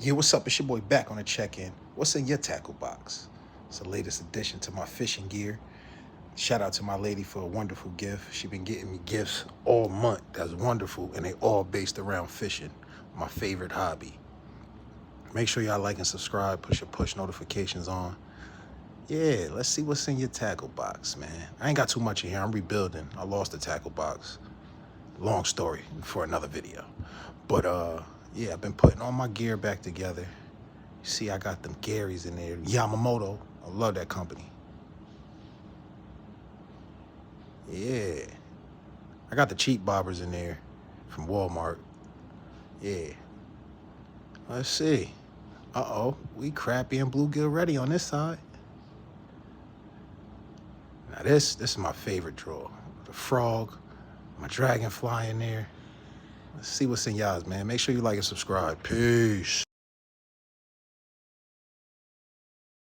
Yeah, what's up? It's your boy back on the check-in. What's in your tackle box? It's the latest addition to my fishing gear. Shout out to my lady for a wonderful gift. She been getting me gifts all month. That's wonderful, and they all based around fishing, my favorite hobby. Make sure y'all like and subscribe, push your push notifications on. Yeah, let's see what's in your tackle box, man. I ain't got too much in here. I'm rebuilding. I lost the tackle box. Long story for another video. But yeah, I've been putting all my gear back together. You see, I got them Garys in there. Yamamoto. I love that company. Yeah. I got the cheap bobbers in there from Walmart. Yeah. Let's see. Uh-oh. We crappie and bluegill ready on this side. Now this is my favorite drawer. The frog, my dragonfly in there. Let's see what's in y'all's, man. Make sure you like and subscribe. Peace.